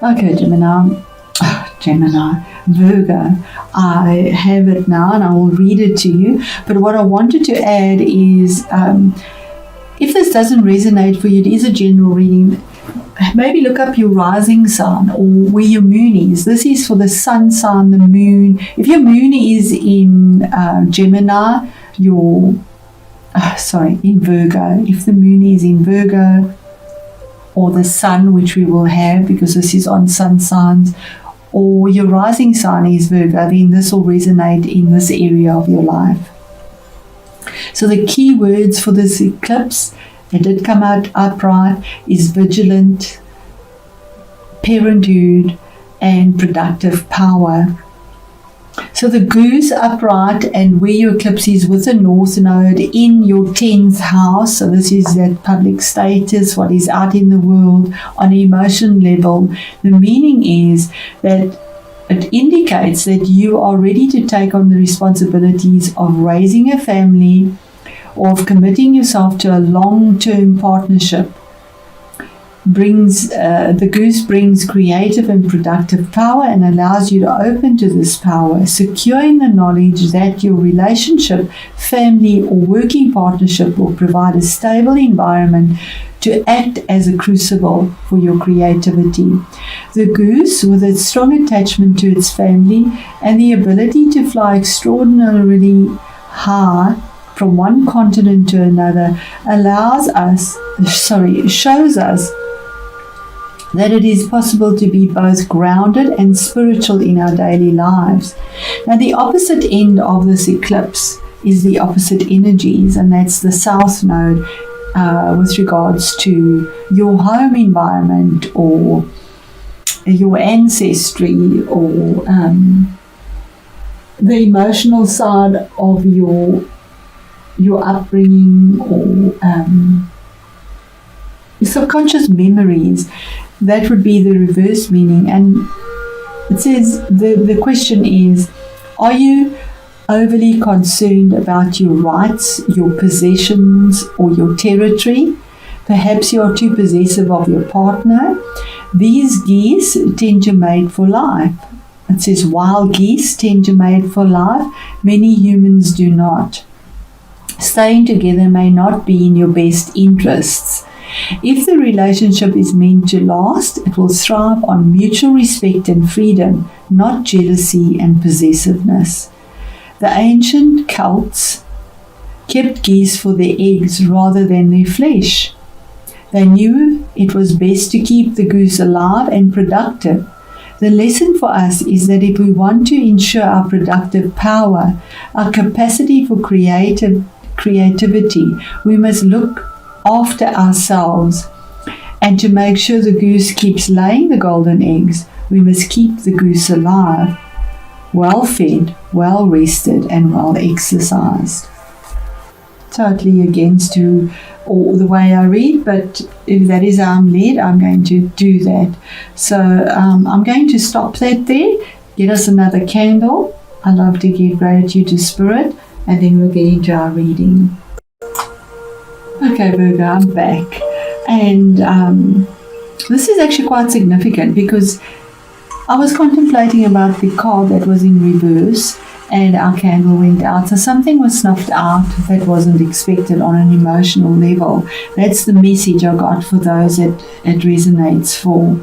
Okay, Virgo. I have it now and I will read it to you. But what I wanted to add is, if this doesn't resonate for you, it is a general reading. Maybe look up your rising sign or where your moon is. This is for the sun sign, the moon. If your moon is in Gemini, in Virgo. If the moon is in Virgo, or the sun, which we will have because this is on sun signs, or your rising sign is Virgo, then this will resonate in this area of your life. So the key words for this eclipse, it did come out upright, is vigilant, parenthood, and productive power. So the goose upright, and where your eclipse is with the north node in your 10th house. So this is that public status, what is out in the world on an emotion level. The meaning is that it indicates that you are ready to take on the responsibilities of raising a family or of committing yourself to a long-term partnership. The goose brings creative and productive power and allows you to open to this power, secure in the knowledge that your relationship, family, or working partnership will provide a stable environment to act as a crucible for your creativity. The goose, with its strong attachment to its family and the ability to fly extraordinarily high from one continent to another, shows us that it is possible to be both grounded and spiritual in our daily lives. Now, the opposite end of this eclipse is the opposite energies, and that's the south node with regards to your home environment or your ancestry or the emotional side of your upbringing or your subconscious memories. That would be the reverse meaning. And it says the question is, are you overly concerned about your rights, your possessions, or your territory? Perhaps you are too possessive of your partner. These geese tend to mate for life. It says wild geese tend to mate for life. Many humans do not. Staying together may not be in your best interests. If the relationship is meant to last, it will thrive on mutual respect and freedom, not jealousy and possessiveness. The ancient Celts kept geese for their eggs rather than their flesh. They knew it was best to keep the goose alive and productive. The lesson for us is that if we want to ensure our productive power, our capacity for creativity, we must look after ourselves. And to make sure the goose keeps laying the golden eggs, we must keep the goose alive, well fed, well rested, and well exercised. Totally against the way I read, but if that is how I'm led, I'm going to do that. So I'm going to stop that there. Get us another candle. I love to give gratitude to Spirit, and then we'll get into our reading. Okay, Virgo, I'm back. And this is actually quite significant because I was contemplating about the card that was in reverse and our candle went out. So something was snuffed out that wasn't expected on an emotional level. That's the message I got for those that it resonates for.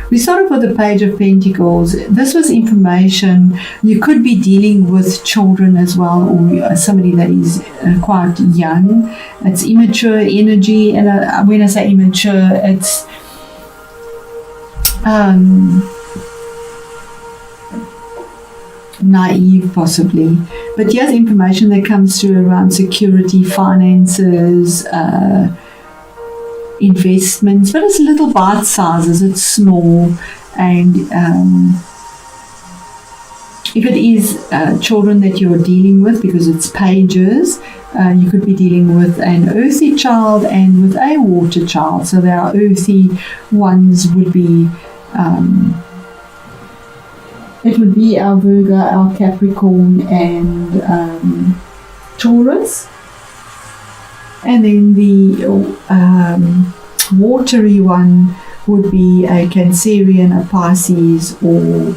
We started with the Page of Pentacles. This was information. You could be dealing with children as well, or somebody that is quite young. It's immature energy, and when I say immature, it's naive possibly, but here's information that comes through around security, finances, investments, but it's little bite sizes, it's small, and if it is children that you're dealing with, because it's pages, you could be dealing with an earthy child and with a water child. So our earthy ones would be it would be our Virgo, our Capricorn, and Taurus. And then the watery one would be a Cancerian, a Pisces, or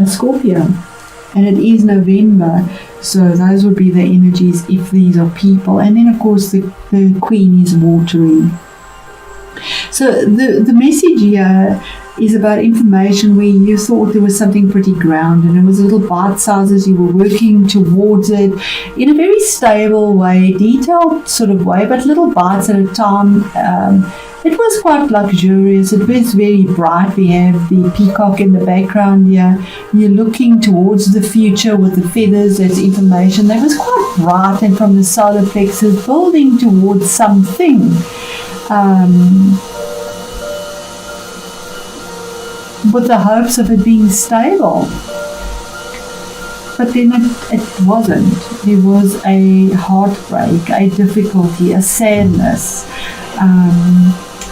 a Scorpio. And it is November, so those would be the energies if these are people. And then, of course, the Queen is watery. So the message here is about information where you thought there was something pretty grounded, and it was little bite sizes, you were working towards it in a very stable way, detailed sort of way, but little bites at a time. It was quite luxurious. It was very bright. We have the peacock in the background here. You're looking towards the future with the feathers. That's information. That was quite bright, and from the solar plexus, building towards something. With the hopes of it being stable. But then it wasn't. There was a heartbreak, a difficulty, a sadness,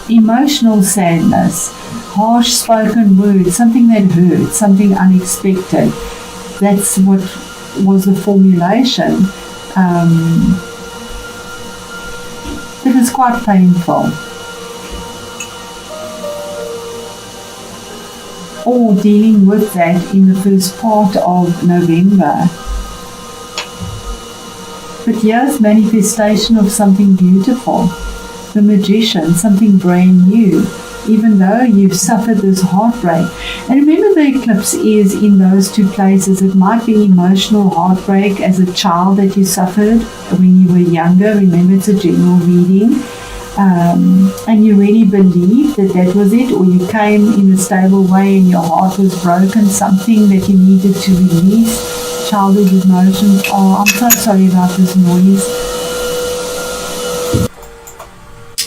emotional sadness, harsh spoken words, something that hurt, something unexpected. That's what was the formulation. It was quite painful. Or dealing with that in the first part of November. But here's manifestation of something beautiful. The Magician, something brand new, even though you've suffered this heartbreak. And remember, the eclipse is in those two places. It might be emotional heartbreak as a child that you suffered when you were younger. Remember, it's a general reading. And you really believed that was it, or you came in a stable way and your heart was broken, something that you needed to release, childhood emotions. Oh, I'm so sorry about this noise.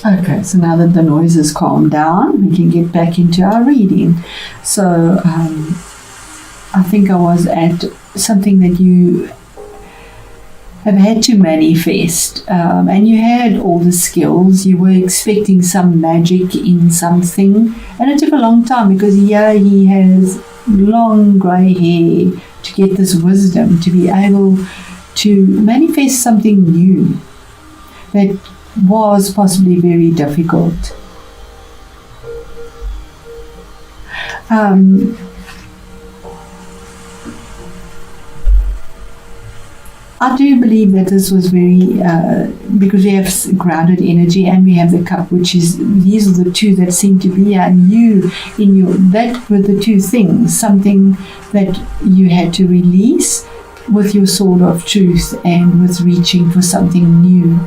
Okay, so now that the noise has calmed down, we can get back into our reading. So I think I was at something that you have had to manifest, and you had all the skills. You were expecting some magic in something, and it took a long time, because here he has long grey hair to get this wisdom, to be able to manifest something new that was possibly very difficult. I do believe that this was very, because we have grounded energy and we have the cup, which is, these are the two that seem to be, and you, in your, that were the two things, something that you had to release with your sword of truth and with reaching for something new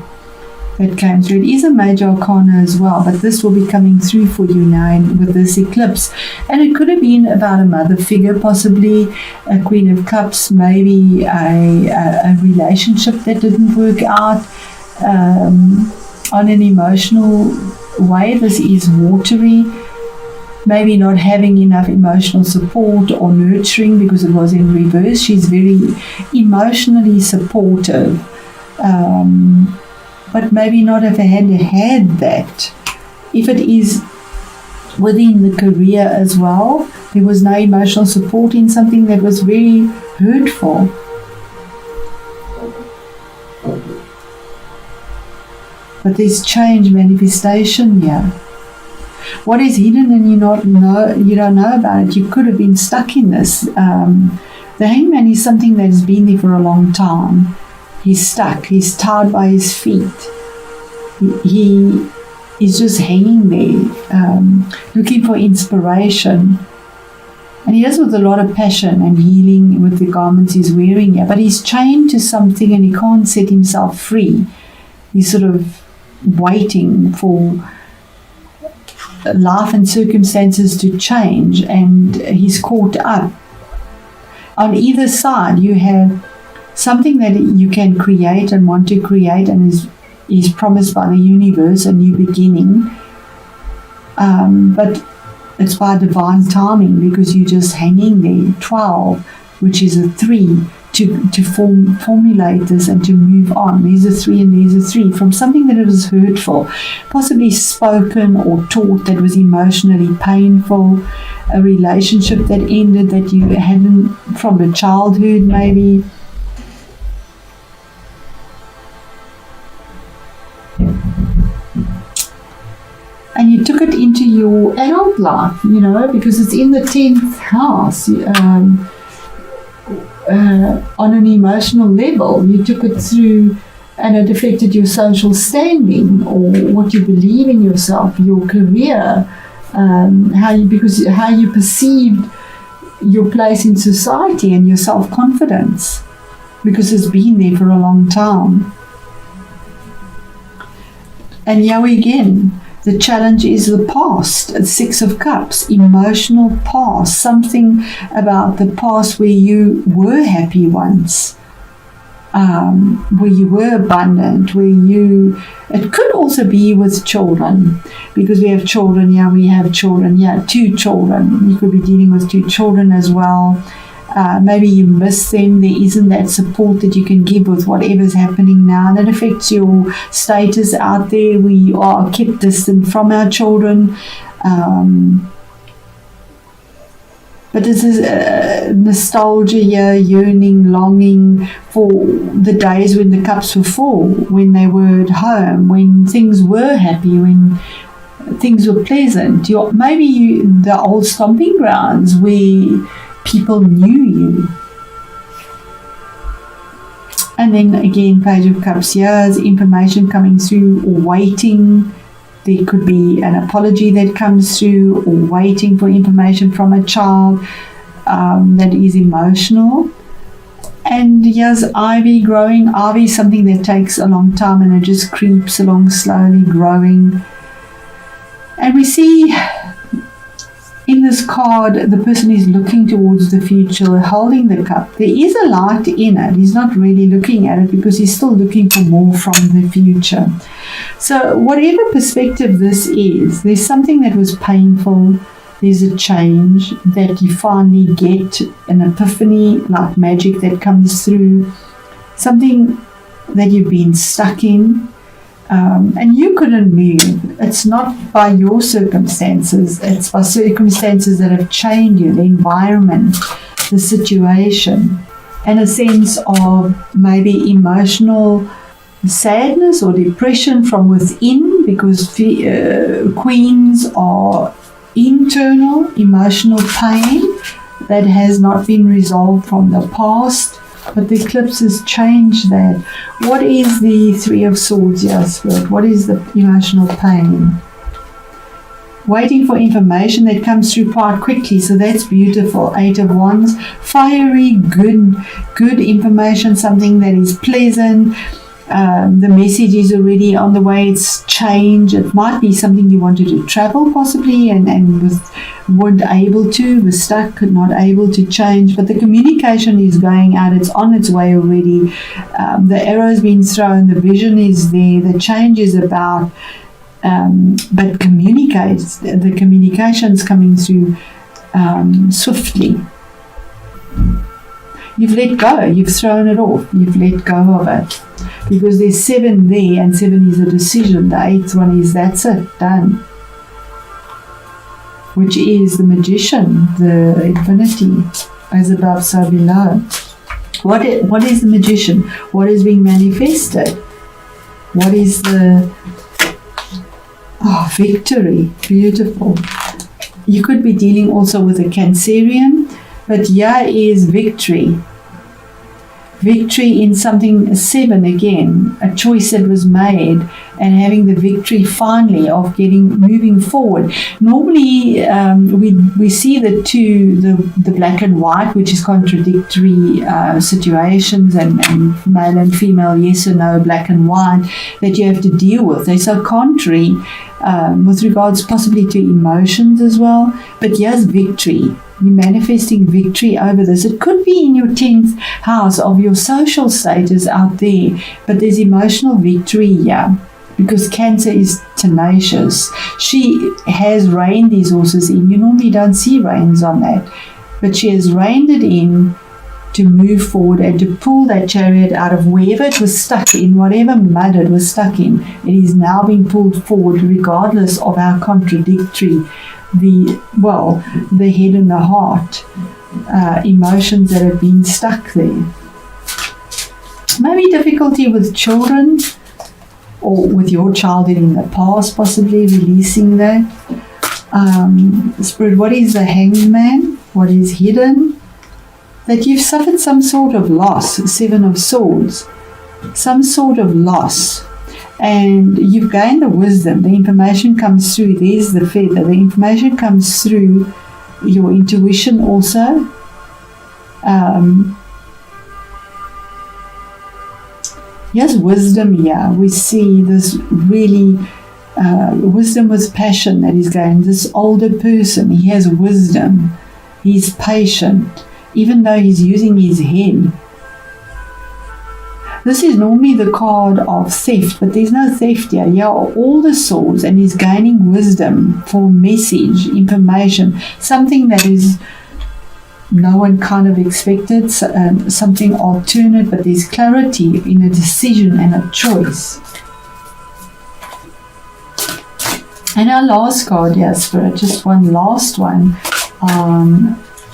that came through. It is a major arcana as well, but this will be coming through for you now with this eclipse. And it could have been about a mother figure, possibly a Queen of Cups, maybe a relationship that didn't work out on an emotional way. This is watery. Maybe not having enough emotional support or nurturing, because it was in reverse. She's very emotionally supportive. But maybe not have had that. If it is within the career as well, there was no emotional support in something that was very hurtful. But there's change, manifestation here. What is hidden and you don't know about it, you could have been stuck in this. The Hangman is something that has been there for a long time. He's stuck. He's tied by his feet. He is just hanging there, looking for inspiration. And he does with a lot of passion and healing with the garments he's wearing here. But he's chained to something and he can't set himself free. He's sort of waiting for life and circumstances to change, and he's caught up. On either side, you have something that you can create and want to create, and is promised by the universe, a new beginning. But it's by divine timing, because you're just hanging there. 12, which is a 3, to formulate this and to move on. There's a 3 and there's a 3 from something that was hurtful, possibly spoken or taught, that was emotionally painful, a relationship that ended that you hadn't from a childhood maybe. And you took it your adult life, because it's in the 10th house. On an emotional level, you took it through, and it affected your social standing, or what you believe in yourself, your career, how you perceived your place in society and your self-confidence, because it's been there for a long time. And here we again, the challenge is the past. 6 of Cups, emotional past, something about the past where you were happy once, where you were abundant, it could also be with children, because we have children, we have children, 2 children. You could be dealing with 2 children as well. Maybe you miss them. There isn't that support that you can give with whatever's happening now. And that affects your status out there. We are kept distant from our children. But this is nostalgia here, yearning, longing for the days when the cups were full, when they were at home, when things were happy, when things were pleasant. Maybe the old stomping grounds where people knew you. And then again, Page of Cups, here's information coming through, or waiting. There could be an apology that comes through, or waiting for information from a child that is emotional. And here's ivy growing. Ivy is something that takes a long time, and it just creeps along slowly, growing. And we see in this card, the person is looking towards the future, holding the cup. There is a light in it. He's not really looking at it because he's still looking for more from the future. So whatever perspective this is, there's something that was painful. There's a change that you finally get, an epiphany, like magic that comes through. Something that you've been stuck in. And you couldn't move. It's not by your circumstances, it's by circumstances that have changed you, the environment, the situation, and a sense of maybe emotional sadness or depression from within, because queens are internal emotional pain that has not been resolved from the past. But the eclipse has changed that. What is the 3 of Swords here, Spirit? What is the emotional pain? Waiting for information that comes through quite quickly, so that's beautiful. 8 of Wands, fiery, good information, something that is pleasant. The message is already on the way. It's change. It might be something you wanted to travel possibly and weren't able to, was stuck, not able to change. But the communication is going out. It's on its way already. The arrow's been thrown. The vision is there. The change is about, but the communication's coming through swiftly. You've let go. You've thrown it off. You've let go of it. Because there's 7 there, and 7 is a decision. The 8th one is, that's it, done. Which is the Magician, the infinity, as above, so below. What is the Magician? What is being manifested? What is the victory? Beautiful. You could be dealing also with a Cancerian, but here is victory. Victory in something, 7 again, a choice that was made, and having the victory finally of moving forward. Normally we see the 2, the black and white, which is contradictory situations, and male and female, yes or no, black and white, that you have to deal with. They're so contrary with regards possibly to emotions as well. But here's victory. You're manifesting victory over this. It could be in your 10th house of your social status out there, but there's emotional victory here, because Cancer is tenacious. She has reined these horses in. You normally don't see reins on that, but she has reined it in to move forward and to pull that chariot out of wherever it was stuck in, whatever mud it was stuck in. It is now being pulled forward, regardless of how contradictory the head and the heart, emotions that have been stuck there. Maybe difficulty with children, or with your childhood in the past, possibly releasing that. Spirit, what is the Hanged Man? What is hidden? That you've suffered some sort of loss, 7 of Swords, some sort of loss, and you've gained the wisdom. The information comes through. There's the feather. The information comes through your intuition also. Yes, wisdom here. We see this really wisdom with passion that is going. This older person, he has wisdom. He's patient, even though he's using his head. This is normally the card of theft, but there's no theft here. Here are all the swords, and he's gaining wisdom for message, information, something that is no one kind of expected, something alternate, but there's clarity in a decision and a choice. And our last card here, Spirit, just one last one,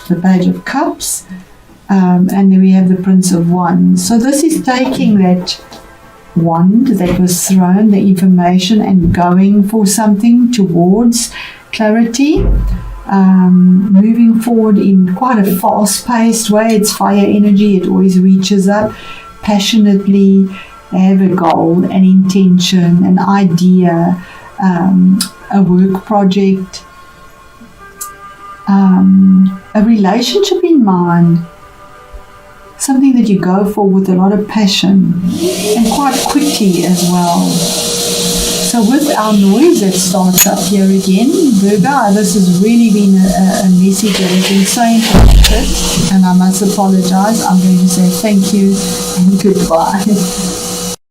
the Page of Cups, and then we have the Prince of Wands. So this is taking that wand that was thrown, the information, and going for something towards clarity, moving forward in quite a fast-paced way. It's fire energy. It always reaches up passionately. They have a goal, an intention, an idea, a work project, a relationship in mind, something that you go for with a lot of passion and quite quickly as well. So with our noise that starts up here again, Virgo, this has really been a message that has been so interrupted, and I must apologize. I'm going to say thank you and goodbye.